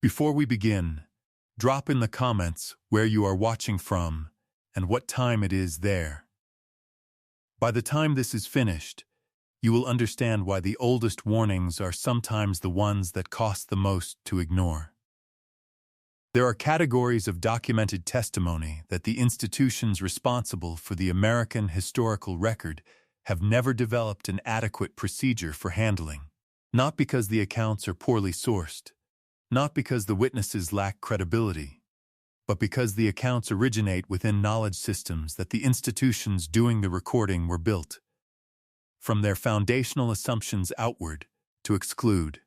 Before we begin, drop in the comments where you are watching from and what time it is there. By the time this is finished, you will understand why the oldest warnings are sometimes the ones that cost the most to ignore. There are categories of documented testimony that the institutions responsible for the American historical record have never developed an adequate procedure for handling, not because the accounts are poorly sourced, not because the witnesses lack credibility, but because the accounts originate within knowledge systems that the institutions doing the recording were built, from their foundational assumptions outward, to exclude.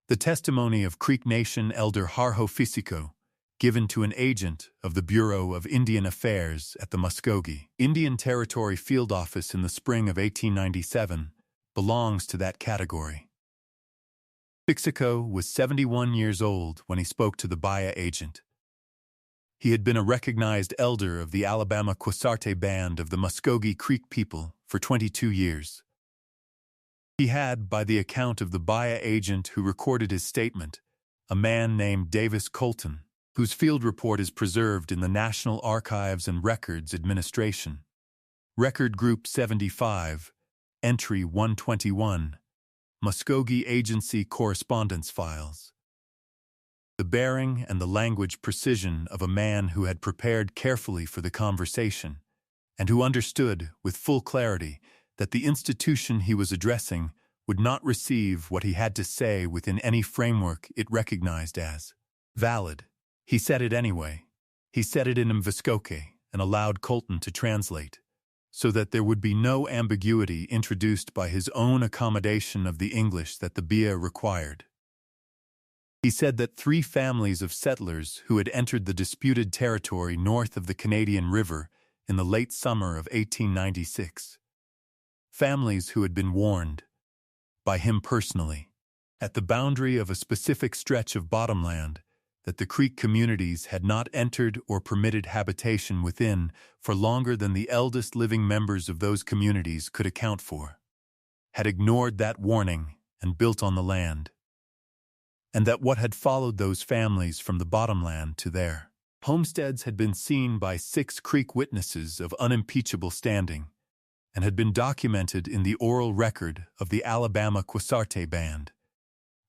The testimony of Creek Nation elder Harjo Fisico, given to an agent of the Bureau of Indian Affairs at the Muskogee Indian Territory Field Office in the spring of 1897, belongs to that category. Fisico was 71 years old when he spoke to the Baya agent. He had been a recognized elder of the Alabama Quasarte Band of the Muskogee Creek people for 22 years. He had, by the account of the Baya agent who recorded his statement, a man named Davis Colton, whose field report is preserved in the National Archives and Records Administration. Record Group 75, Entry 121, Muskogee Agency Correspondence Files. The bearing and the language precision of a man who had prepared carefully for the conversation, and who understood, with full clarity, that the institution he was addressing would not receive what he had to say within any framework it recognized as valid. He said it anyway. He said it in Mviskoke and allowed Colton to translate, so that there would be no ambiguity introduced by his own accommodation of the English that the Bia required. He said that 3 families of settlers who had entered the disputed territory north of the Canadian River in the late summer of 1896, families who had been warned, by him personally, at the boundary of a specific stretch of bottomland, that the Creek communities had not entered or permitted habitation within for longer than the eldest living members of those communities could account for, had ignored that warning and built on the land, and that what had followed those families from the bottomland to their homesteads had been seen by 6 Creek witnesses of unimpeachable standing, and had been documented in the oral record of the Alabama Quasarte Band,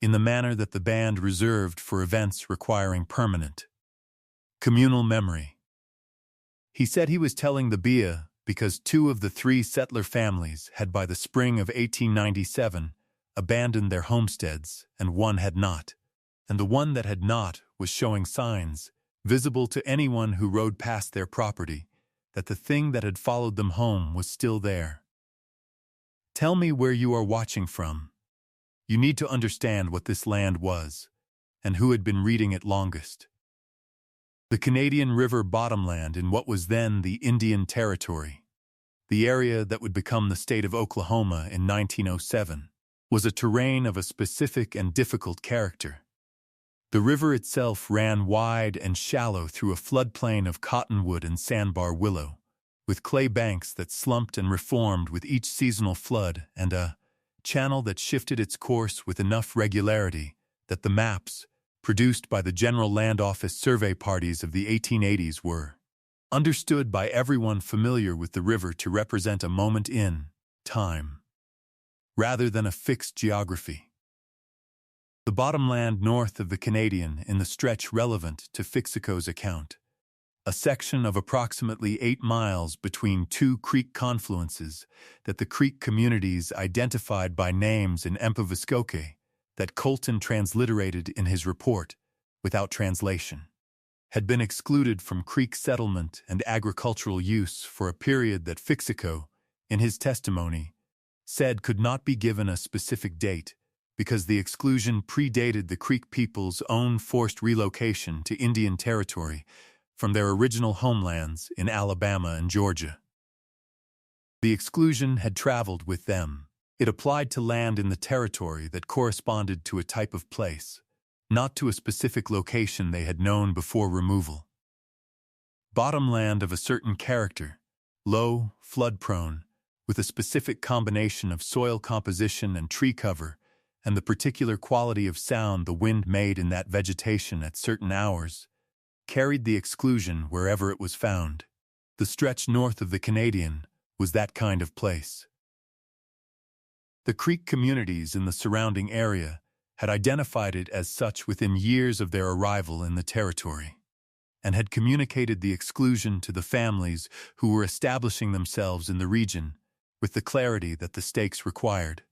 in the manner that the band reserved for events requiring permanent, communal memory. He said he was telling the Bia because 2 of the 3 settler families had by the spring of 1897 abandoned their homesteads and 1 had not, and the one that had not was showing signs, visible to anyone who rode past their property, that the thing that had followed them home was still there. Tell me where you are watching from. You need to understand what this land was, and who had been reading it longest. The Canadian River bottomland in what was then the Indian Territory, the area that would become the state of Oklahoma in 1907, was a terrain of a specific and difficult character. The river itself ran wide and shallow through a floodplain of cottonwood and sandbar willow, with clay banks that slumped and reformed with each seasonal flood, and a channel that shifted its course with enough regularity that the maps, produced by the General Land Office survey parties of the 1880s, were understood by everyone familiar with the river to represent a moment in time, rather than a fixed geography. The bottomland north of the Canadian in the stretch relevant to Fisico's account, a section of approximately 8 miles between 2 creek confluences that the Creek communities identified by names in Mviskoke, that Colton transliterated in his report, without translation, had been excluded from Creek settlement and agricultural use for a period that Fisico, in his testimony, said could not be given a specific date because the exclusion predated the Creek people's own forced relocation to Indian Territory from their original homelands in Alabama and Georgia. The exclusion had traveled with them. It applied to land in the territory that corresponded to a type of place, not to a specific location they had known before removal. Bottomland of a certain character, low, flood-prone, with a specific combination of soil composition and tree cover, and the particular quality of sound the wind made in that vegetation at certain hours, carried the exclusion wherever it was found. The stretch north of the Canadian was that kind of place. The Creek communities in the surrounding area had identified it as such within years of their arrival in the territory, and had communicated the exclusion to the families who were establishing themselves in the region with the clarity that the stakes required.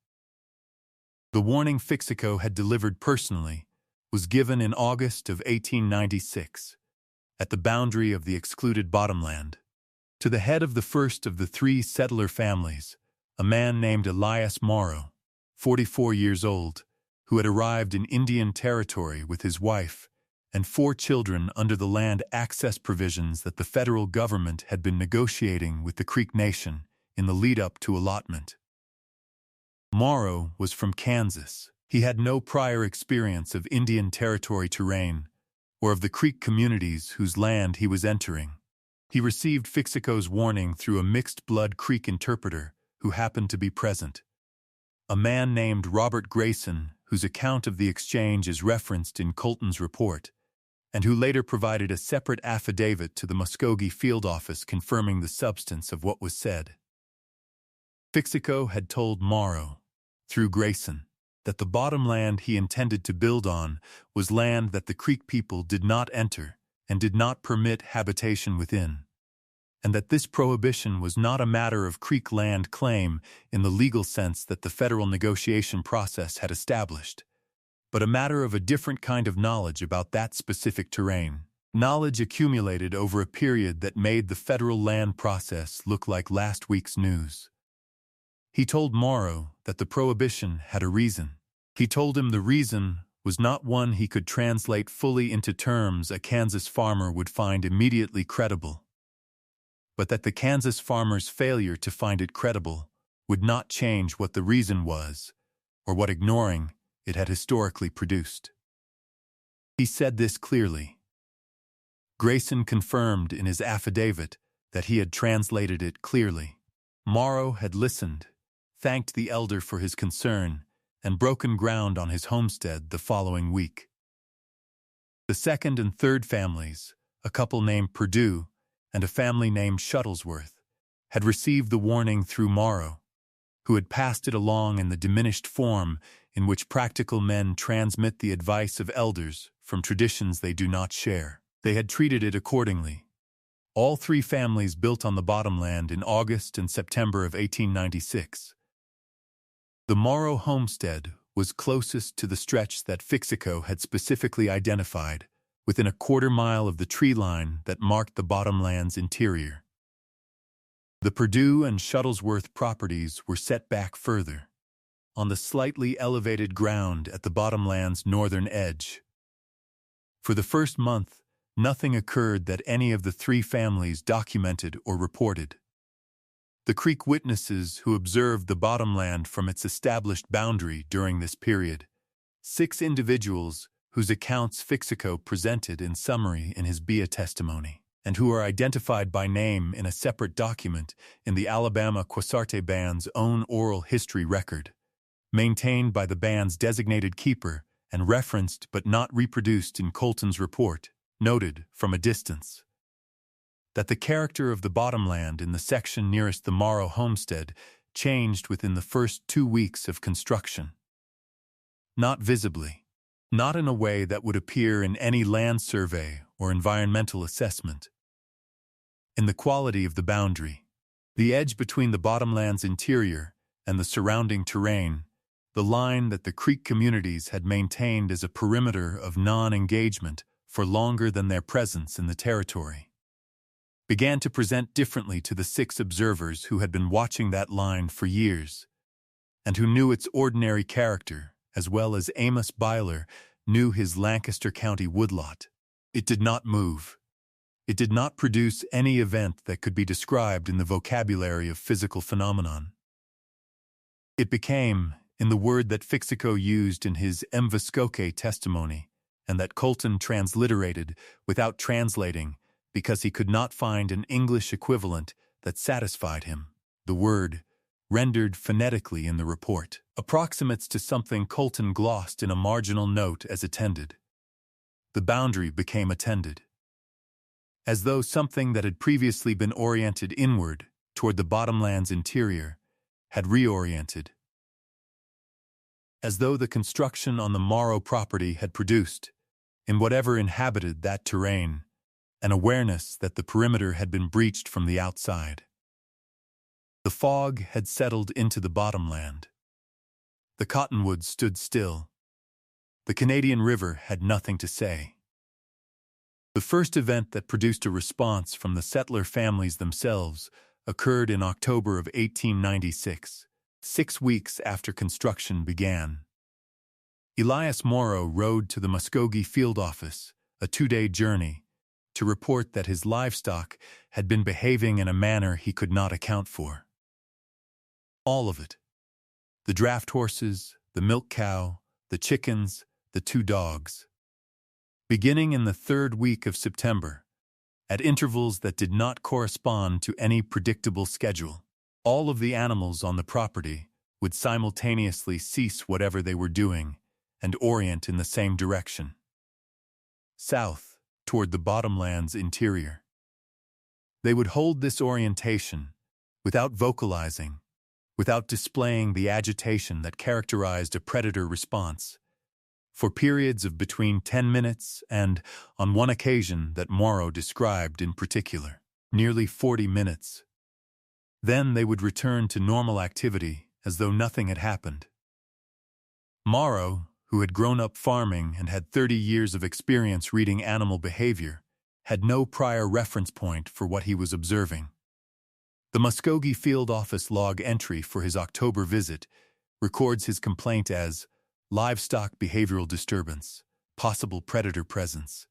The warning Fixico had delivered personally was given in August of 1896, at the boundary of the excluded bottomland, to the head of the first of the three settler families, a man named Elias Morrow, 44 years old, who had arrived in Indian Territory with his wife and 4 children under the land access provisions that the federal government had been negotiating with the Creek Nation in the lead-up to allotment. Morrow was from Kansas. He had no prior experience of Indian Territory terrain or of the Creek communities whose land he was entering. He received Fixico's warning through a mixed-blood Creek interpreter who happened to be present, a man named Robert Grayson, whose account of the exchange is referenced in Colton's report, and who later provided a separate affidavit to the Muskogee field office confirming the substance of what was said. Fixico had told Morrow, through Grayson, that the bottomland he intended to build on was land that the Creek people did not enter and did not permit habitation within, and that this prohibition was not a matter of Creek land claim in the legal sense that the federal negotiation process had established, but a matter of a different kind of knowledge about that specific terrain, knowledge accumulated over a period that made the federal land process look like last week's news. He told Morrow that the prohibition had a reason. He told him the reason was not one he could translate fully into terms a Kansas farmer would find immediately credible, but that the Kansas farmer's failure to find it credible would not change what the reason was, or what ignoring it had historically produced. He said this clearly. Grayson confirmed in his affidavit that he had translated it clearly. Morrow had listened, thanked the elder for his concern, and broken ground on his homestead the following week. The second and third families, a couple named Purdue and a family named Shuttlesworth, had received the warning through Morrow, who had passed it along in the diminished form in which practical men transmit the advice of elders from traditions they do not share. They had treated it accordingly. All 3 families built on the bottomland in August and September of 1896. The Morrow homestead was closest to the stretch that Fixico had specifically identified, within a quarter-mile of the tree line that marked the bottomland's interior. The Purdue and Shuttlesworth properties were set back further, on the slightly elevated ground at the bottomland's northern edge. For the first month, nothing occurred that any of the 3 families documented or reported. The Creek witnesses who observed the bottomland from its established boundary during this period, 6 individuals whose accounts Fixico presented in summary in his BIA testimony, and who are identified by name in a separate document in the Alabama Quasarte Band's own oral history record, maintained by the band's designated keeper and referenced but not reproduced in Colton's report, noted from a distance that the character of the bottomland in the section nearest the Morrow homestead changed within the first 2 weeks of construction. Not visibly, not in a way that would appear in any land survey or environmental assessment. In the quality of the boundary, the edge between the bottomland's interior and the surrounding terrain, the line that the Creek communities had maintained as a perimeter of non-engagement for longer than their presence in the territory, began to present differently to the 6 observers who had been watching that line for years, and who knew its ordinary character, as well as Amos Byler knew his Lancaster County woodlot. It did not move. It did not produce any event that could be described in the vocabulary of physical phenomenon. It became, in the word that Fixico used in his Mvskoke testimony, and that Colton transliterated without translating, because he could not find an English equivalent that satisfied him, the word rendered phonetically in the report. approximates to something Colton glossed in a marginal note as attended. The boundary became attended, as though something that had previously been oriented inward toward the bottomland's interior had reoriented, as though the construction on the Morrow property had produced, in whatever inhabited that terrain, an awareness that the perimeter had been breached from the outside. The fog had settled into the bottomland. The cottonwoods stood still. The Canadian River had nothing to say. The first event that produced a response from the settler families themselves occurred in October of 1896, 6 weeks after construction began. Elias Morrow rode to the Muskogee field office, a 2-day journey, to report that his livestock had been behaving in a manner he could not account for. All of it. The draft horses, the milk cow, the chickens, the 2 dogs. Beginning in the 3rd week of September, at intervals that did not correspond to any predictable schedule, all of the animals on the property would simultaneously cease whatever they were doing and orient in the same direction, south, toward the bottomland's interior. They would hold this orientation without vocalizing, without displaying the agitation that characterized a predator response, for periods of between 10 minutes and, on one occasion that Morrow described in particular, nearly 40 minutes. Then they would return to normal activity as though nothing had happened. Morrow, who had grown up farming and had 30 years of experience reading animal behavior, had no prior reference point for what he was observing. The Muskogee field office log entry for his October visit records his complaint as livestock behavioral disturbance, possible predator presence.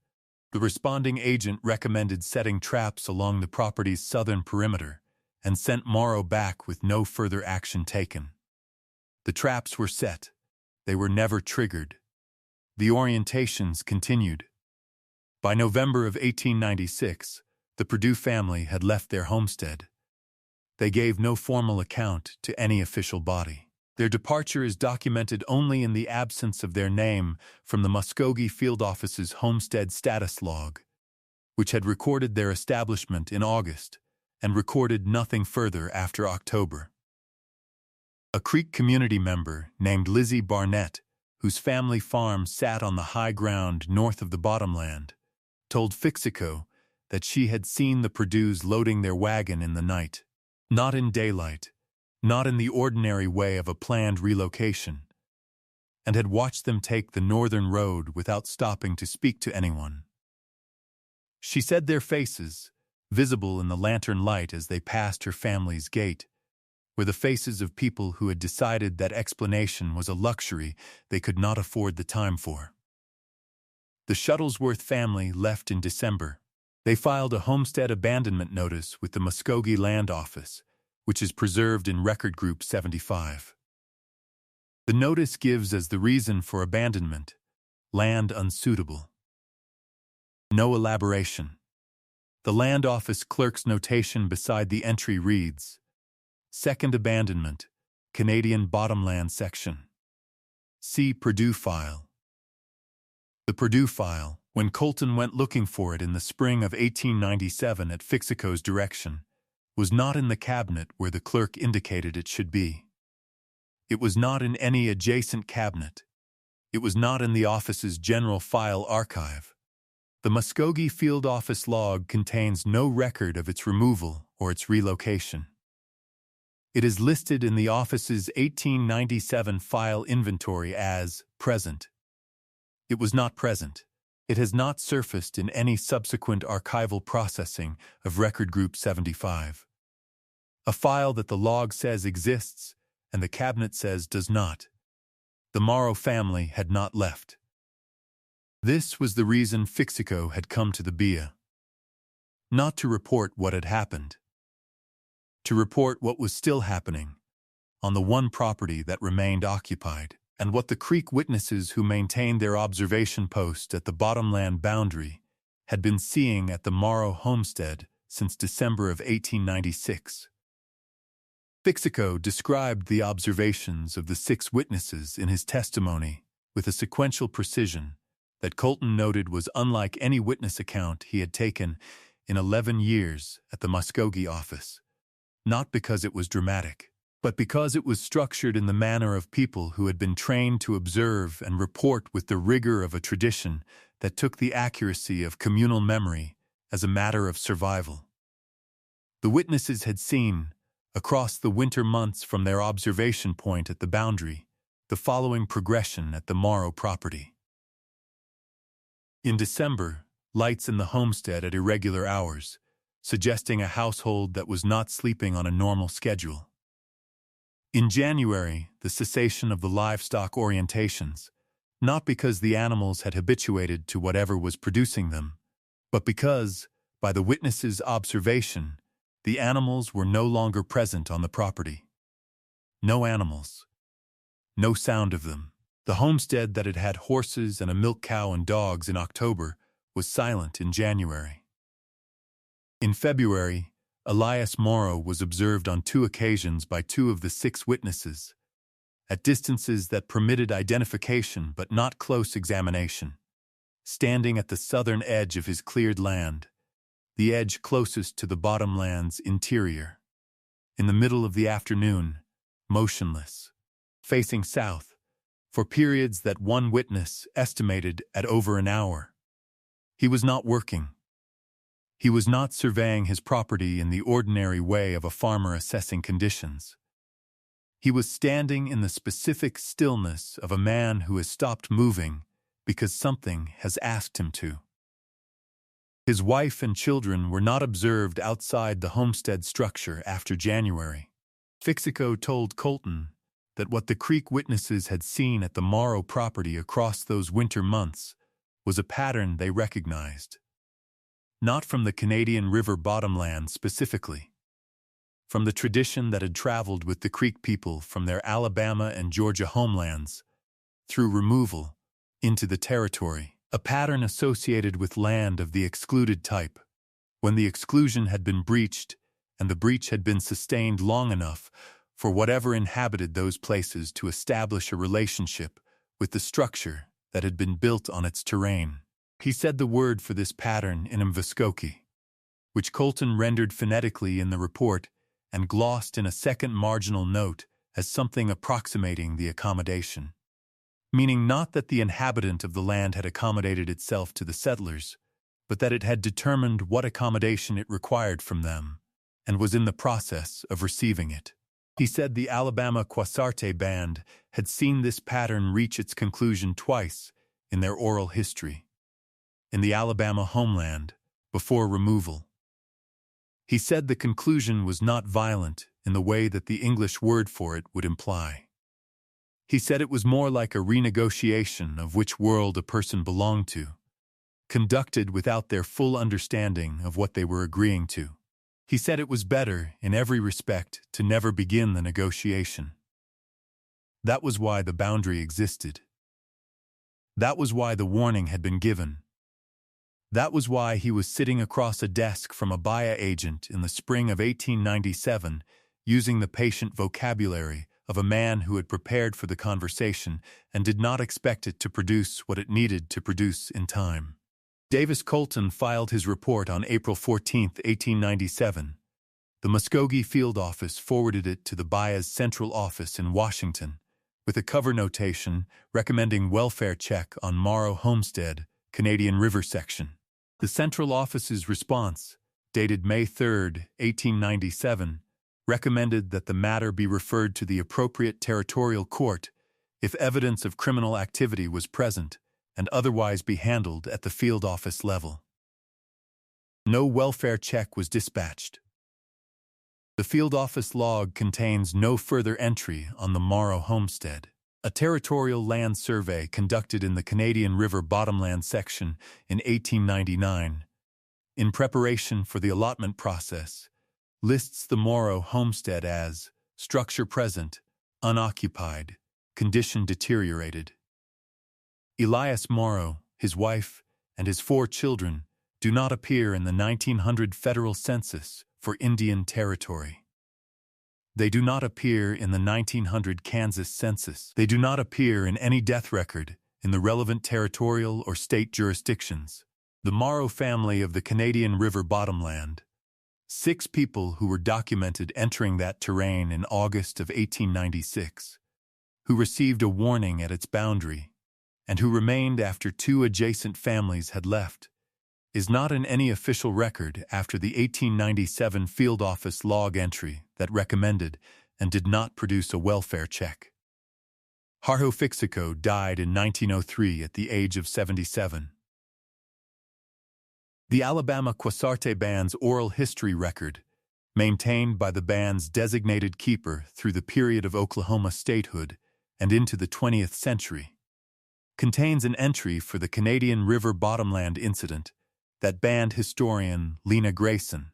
The responding agent recommended setting traps along the property's southern perimeter and sent Morrow back with no further action taken. The traps were set. They were never triggered. The orientations continued. By November of 1896, the Purdue family had left their homestead. They gave no formal account to any official body. Their departure is documented only in the absence of their name from the Muskogee field office's homestead status log, which had recorded their establishment in August and recorded nothing further after October. A Creek community member named Lizzie Barnett, whose family farm sat on the high ground north of the bottomland, told Fixico that she had seen the Purdues loading their wagon in the night, not in daylight, not in the ordinary way of a planned relocation, and had watched them take the northern road without stopping to speak to anyone. She said their faces, visible in the lantern light as they passed her family's gate, were the faces of people who had decided that explanation was a luxury they could not afford the time for. The Shuttlesworth family left in December. They filed a homestead abandonment notice with the Muskogee Land Office, which is preserved in Record Group 75. The notice gives as the reason for abandonment, land unsuitable. No elaboration. The Land Office clerk's notation beside the entry reads, Second abandonment, Canadian Bottomland Section. See Purdue file. The Purdue file, when Colton went looking for it in the spring of 1897 at Fixico's direction, was not in the cabinet where the clerk indicated it should be. It was not in any adjacent cabinet. It was not in the office's general file archive. The Muskogee field office log contains no record of its removal or its relocation. It is listed in the office's 1897 file inventory as present. It was not present. It has not surfaced in any subsequent archival processing of Record Group 75. A file that the log says exists and the cabinet says does not. The Morrow family had not left. This was the reason Fixico had come to the BIA. Not to report what had happened. To report what was still happening on the one property that remained occupied, and what the Creek witnesses who maintained their observation post at the bottomland boundary had been seeing at the Morrow homestead since December of 1896. Fixico described the observations of the 6 witnesses in his testimony with a sequential precision that Colton noted was unlike any witness account he had taken in 11 years at the Muskogee office, not because it was dramatic, but because it was structured in the manner of people who had been trained to observe and report with the rigor of a tradition that took the accuracy of communal memory as a matter of survival. The witnesses had seen, across the winter months from their observation point at the boundary, the following progression at the Morrow property. In December, lights in the homestead at irregular hours, suggesting a household that was not sleeping on a normal schedule. In January, the cessation of the livestock orientations, not because the animals had habituated to whatever was producing them, but because, by the witnesses' observation, the animals were no longer present on the property. No animals. No sound of them. The homestead that had had horses and a milk cow and dogs in October was silent in January. In February, Elias Morrow was observed on 2 occasions by 2 of the 6 witnesses, at distances that permitted identification but not close examination, standing at the southern edge of his cleared land, the edge closest to the bottomland's interior. In the middle of the afternoon, motionless, facing south, for periods that one witness estimated at over an hour. He was not working. He was not surveying his property in the ordinary way of a farmer assessing conditions. He was standing in the specific stillness of a man who has stopped moving because something has asked him to. His wife and children were not observed outside the homestead structure after January. Fixico told Colton that what the Creek witnesses had seen at the Morrow property across those winter months was a pattern they recognized. Not from the Canadian River bottomland specifically. From the tradition that had traveled with the Creek people from their Alabama and Georgia homelands, through removal, into the territory, a pattern associated with land of the excluded type, when the exclusion had been breached and the breach had been sustained long enough for whatever inhabited those places to establish a relationship with the structure that had been built on its terrain. He said the word for this pattern in Mviskoki, which Colton rendered phonetically in the report and glossed in a second marginal note as something approximating the accommodation, meaning not that the inhabitant of the land had accommodated itself to the settlers, but that it had determined what accommodation it required from them, and was in the process of receiving it. He said the Alabama Quasarte Band had seen this pattern reach its conclusion twice in their oral history. In the Alabama homeland, before removal. He said the conclusion was not violent in the way that the English word for it would imply. He said it was more like a renegotiation of which world a person belonged to, conducted without their full understanding of what they were agreeing to. He said it was better, in every respect, to never begin the negotiation. That was why the boundary existed. That was why the warning had been given. That was why he was sitting across a desk from a BIA agent in the spring of 1897, using the patient vocabulary of a man who had prepared for the conversation and did not expect it to produce what it needed to produce in time. Davis Colton filed his report on April 14, 1897. The Muskogee Field Office forwarded it to the BIA's central office in Washington, with a cover notation recommending welfare check on Morrow Homestead, Canadian River section. The central office's response, dated May 3, 1897, recommended that the matter be referred to the appropriate territorial court if evidence of criminal activity was present and otherwise be handled at the field office level. No welfare check was dispatched. The field office log contains no further entry on the Morrow homestead. A territorial land survey conducted in the Canadian River bottomland section in 1899, in preparation for the allotment process, lists the Morrow homestead as structure present, unoccupied, condition deteriorated. Elias Morrow, his wife, and his 4 children do not appear in the 1900 federal census for Indian Territory. They do not appear in the 1900 Kansas census. They do not appear in any death record in the relevant territorial or state jurisdictions. The Morrow family of the Canadian River Bottomland. 6 people who were documented entering that terrain in August of 1896, who received a warning at its boundary, and who remained after 2 adjacent families had left, is not in any official record after the 1897 field office log entry that recommended and did not produce a welfare check. Harjo Fixico died in 1903 at the age of 77. The Alabama Quasarte Band's oral history record, maintained by the band's designated keeper through the period of Oklahoma statehood and into the 20th century, contains an entry for the Canadian River Bottomland incident that band historian Lena Grayson,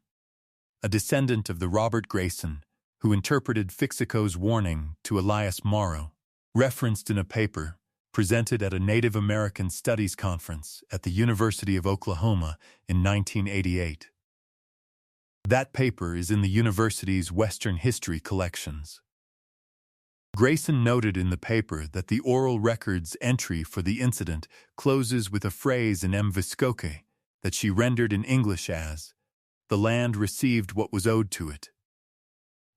a descendant of the Robert Grayson who interpreted Fixico's warning to Elias Morrow, referenced in a paper presented at a Native American Studies Conference at the University of Oklahoma in 1988. That paper is in the university's Western History collections. Grayson noted in the paper that the oral record's entry for the incident closes with a phrase in Mviscoke that she rendered in English as, "The land received what was owed to it.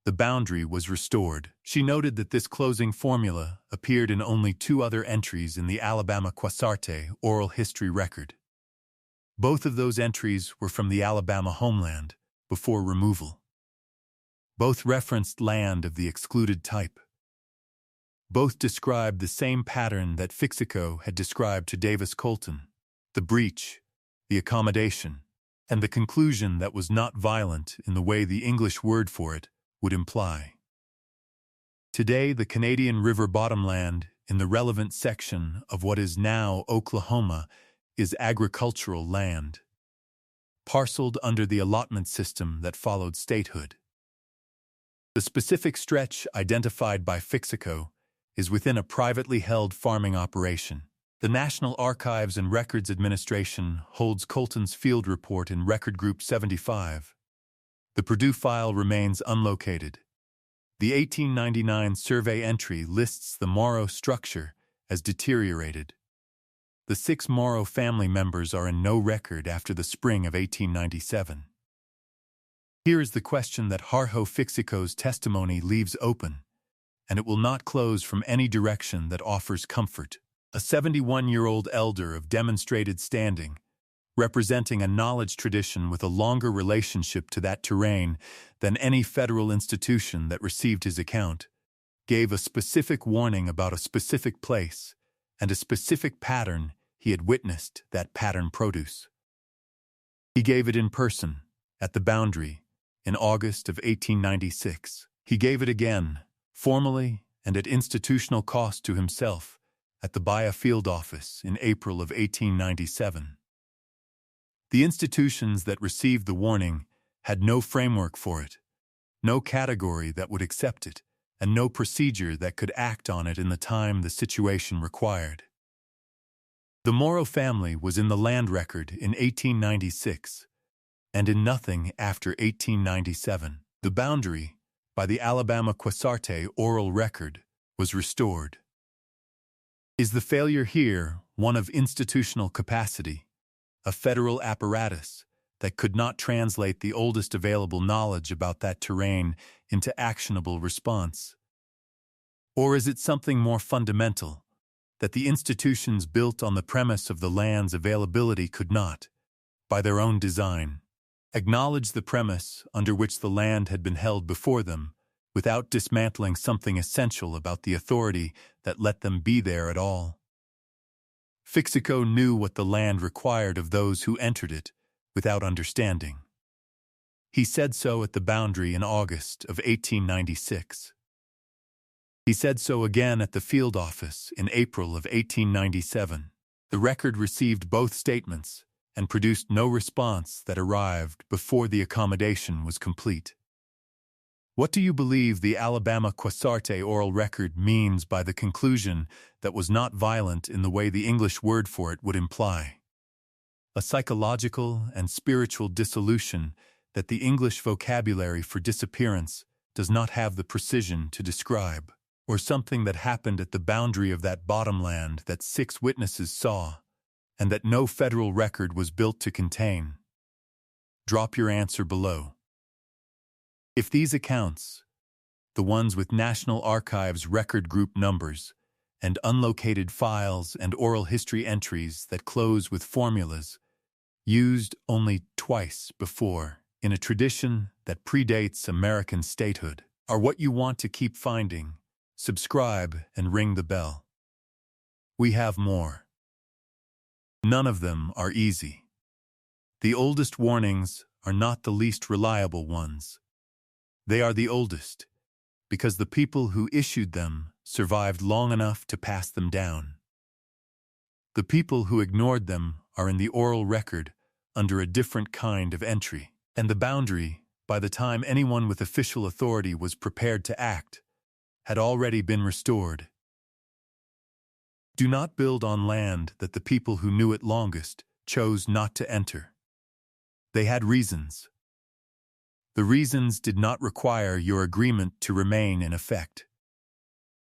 The boundary was restored." She noted that this closing formula appeared in only 2 other entries in the Alabama Quasarte oral history record. Both of those entries were from the Alabama homeland before removal. Both referenced land of the excluded type. Both described the same pattern that Fixico had described to Davis Colton: the breach, the accommodation, and the conclusion that was not violent in the way the English word for it would imply. Today, the Canadian River Bottomland, in the relevant section of what is now Oklahoma, is agricultural land, parceled under the allotment system that followed statehood. The specific stretch identified by Fixico is within a privately held farming operation. The National Archives and Records Administration holds Colton's field report in Record Group 75. The Purdue file remains unlocated. The 1899 survey entry lists the Morrow structure as deteriorated. The 6 Morrow family members are in no record after the spring of 1897. Here is the question that Harjo Fixico's testimony leaves open, and it will not close from any direction that offers comfort. A 71-year-old elder of demonstrated standing, representing a knowledge tradition with a longer relationship to that terrain than any federal institution that received his account, gave a specific warning about a specific place and a specific pattern he had witnessed that pattern produce. He gave it in person, at the boundary, in August of 1896. He gave it again, formally and at institutional cost to himself, at the Baya Field Office in April of 1897. The institutions that received the warning had no framework for it, no category that would accept it, and no procedure that could act on it in the time the situation required. The Morrow family was in the land record in 1896, and in nothing after 1897. The boundary, by the Alabama Quasarte oral record, was restored. Is the failure here one of institutional capacity, a federal apparatus that could not translate the oldest available knowledge about that terrain into actionable response? Or is it something more fundamental, that the institutions built on the premise of the land's availability could not, by their own design, acknowledge the premise under which the land had been held before them, without dismantling something essential about the authority that let them be there at all? Fixico knew what the land required of those who entered it without understanding. He said so at the boundary in August of 1896. He said so again at the field office in April of 1897. The record received both statements and produced no response that arrived before the accommodation was complete. What do you believe the Alabama Quasarte oral record means by the conclusion that was not violent in the way the English word for it would imply? A psychological and spiritual dissolution that the English vocabulary for disappearance does not have the precision to describe, or something that happened at the boundary of that bottomland that 6 witnesses saw, and that no federal record was built to contain. Drop your answer below. If these accounts, the ones with National Archives record group numbers, and unlocated files and oral history entries that close with formulas, used only twice before in a tradition that predates American statehood, are what you want to keep finding, subscribe and ring the bell. We have more. None of them are easy. The oldest warnings are not the least reliable ones. They are the oldest, because the people who issued them survived long enough to pass them down. The people who ignored them are in the oral record under a different kind of entry, and the boundary, by the time anyone with official authority was prepared to act, had already been restored. Do not build on land that the people who knew it longest chose not to enter. They had reasons. The reasons did not require your agreement to remain in effect.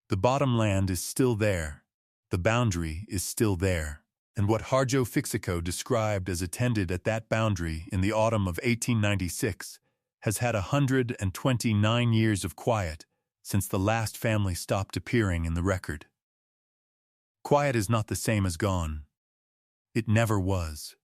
The bottomland is still there, the boundary is still there, and what Harjo Fixico described as attended at that boundary in the autumn of 1896 has had 129 years of quiet since the last family stopped appearing in the record. Quiet is not the same as gone. It never was.